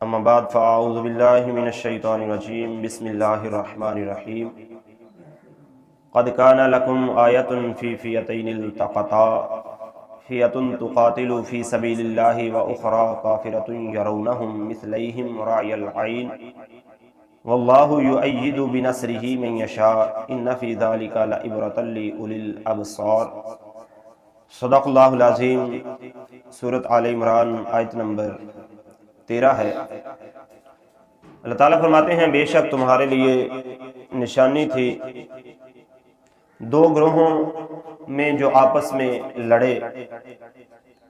اما بعد فاعوذ باللہ من الشیطان الرجیم بسم اللہ الرحمن الرحیم قد کان لکم آیۃ فی فیتین التقطا فیۃ تقاتل فی سبیل اللہ واخری کافرۃ یرونہم مثلیہم رأی العین واللہ یؤید بنصرہ من یشاء ان فی ذلک لعبرۃ لأولی الابصار۔ صدق اللہ العظیم۔ سورۃ آل عمران آیت نمبر 13 ہے۔ اللہ تعالیٰ فرماتے ہیں بے شک تمہارے لیے نشانی تھی دو گروہوں میں جو آپس میں لڑے،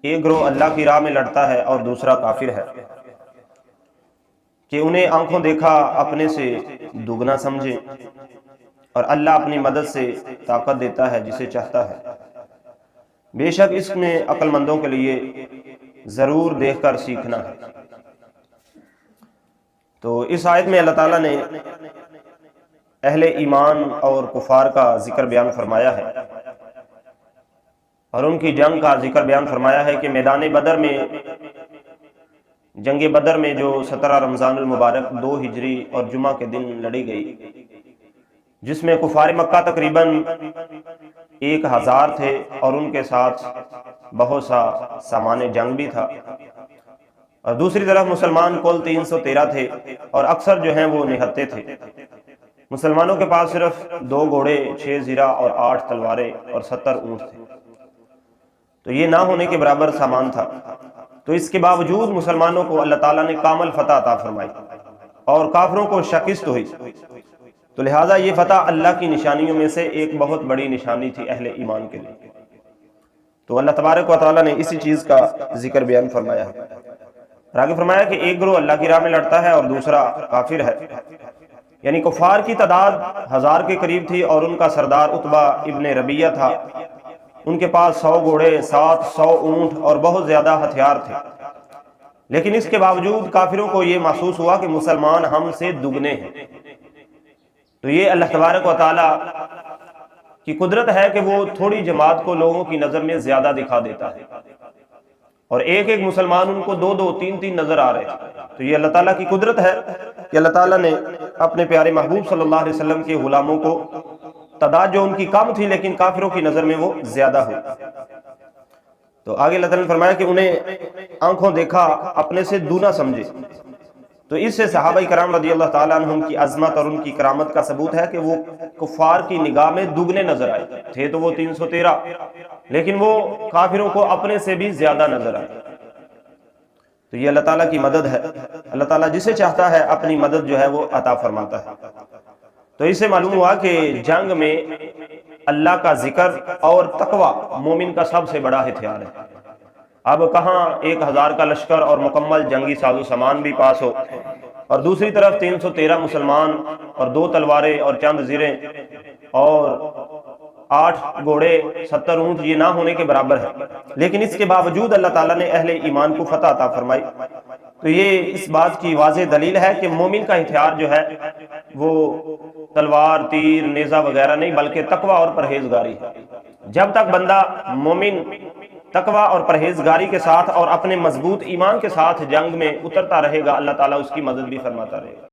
ایک گروہ اللہ کی راہ میں لڑتا ہے اور دوسرا کافر ہے، کہ انہیں آنکھوں دیکھا اپنے سے دگنا سمجھے، اور اللہ اپنی مدد سے طاقت دیتا ہے جسے چاہتا ہے۔ بے شک اس میں عقل مندوں کے لیے ضرور دیکھ کر سیکھنا ہے۔ تو اس آیت میں اللہ تعالیٰ نے اہل ایمان اور کفار کا ذکر بیان فرمایا ہے، اور ان کی جنگ کا ذکر بیان فرمایا ہے کہ میدان بدر میں، جنگ بدر میں جو 17 رمضان المبارک 2 ہجری اور جمعہ کے دن لڑی گئی، جس میں کفار مکہ تقریباً 1000 تھے اور ان کے ساتھ بہت سا سامان جنگ بھی تھا، اور دوسری طرف مسلمان کل 313 تھے اور اکثر جو ہیں وہ نہتے تھے۔ مسلمانوں کے پاس صرف 2 گھوڑے، 6 زیرہ اور 8 تلواریں اور 70 اونٹ تھے، تو یہ نہ ہونے کے برابر سامان تھا۔ تو اس کے باوجود مسلمانوں کو اللہ تعالیٰ نے کامل فتح عطا فرمائی اور کافروں کو شکست ہوئی، تو لہٰذا یہ فتح اللہ کی نشانیوں میں سے ایک بہت بڑی نشانی تھی اہل ایمان کے لیے۔ تو اللہ تبارک و تعالیٰ نے اسی چیز کا ذکر بیان فرمایا ہے، اور آگے فرمایا کہ ایک گروہ اللہ کی راہ میں لڑتا ہے اور دوسرا کافر ہے، یعنی کفار کی تعداد 1000 کے قریب تھی اور ان کا سردار عتبہ ابن ربیعہ تھا۔ ان کے پاس 100 گھوڑے، 700 اونٹ اور بہت زیادہ ہتھیار تھے، لیکن اس کے باوجود کافروں کو یہ محسوس ہوا کہ مسلمان ہم سے دگنے ہیں۔ تو یہ اللہ تبارک و تعالیٰ کی قدرت ہے کہ وہ تھوڑی جماعت کو لوگوں کی نظر میں زیادہ دکھا دیتا ہے، اور ایک ایک مسلمان ان کو 2 2 3 3 نظر آ رہے تھے۔ تو یہ اللہ تعالیٰ کی قدرت ہے کہ اللہ تعالیٰ نے اپنے پیارے محبوب صلی اللہ علیہ وسلم کے غلاموں کو، تعداد جو ان کی کم تھی لیکن کافروں کی نظر میں وہ زیادہ ہوئی۔ تو آگے اللہ تعالیٰ نے فرمایا کہ انہیں آنکھوں دیکھا اپنے سے دونا سمجھے۔ تو اس سے صحابہ کرام رضی اللہ تعالیٰ عنہم کی عظمت اور ان کی کرامت کا ثبوت ہے کہ وہ کفار کی نگاہ میں دگنے نظر آئے تھے، تو وہ 313، لیکن وہ کافروں کو اپنے سے بھی زیادہ نظر آئے۔ تو یہ اللہ تعالیٰ کی مدد ہے، اللہ تعالیٰ جسے چاہتا ہے اپنی مدد جو ہے وہ عطا فرماتا ہے۔ تو اس سے معلوم ہوا کہ جنگ میں اللہ کا ذکر اور تقوی مومن کا سب سے بڑا ہتھیار ہے۔ اب کہاں 1000 کا لشکر اور مکمل جنگی ساز و سامان بھی پاس ہو، اور دوسری طرف 313 مسلمان اور 2 تلواریں اور چند زیریں اور 8 گھوڑے، 70 اونٹ، یہ نہ ہونے کے برابر ہے، لیکن اس کے باوجود اللہ تعالیٰ نے اہل ایمان کو فتح عطا فرمائی۔ تو یہ اس بات کی واضح دلیل ہے کہ مومن کا ہتھیار جو ہے وہ تلوار، تیر، نیزہ وغیرہ نہیں، بلکہ تقوی اور پرہیزگاری ہے۔ جب تک بندہ مومن تقوی اور پرہیزگاری کے ساتھ اور اپنے مضبوط ایمان کے ساتھ جنگ میں اترتا رہے گا، اللہ تعالیٰ اس کی مدد بھی فرماتا رہے گا۔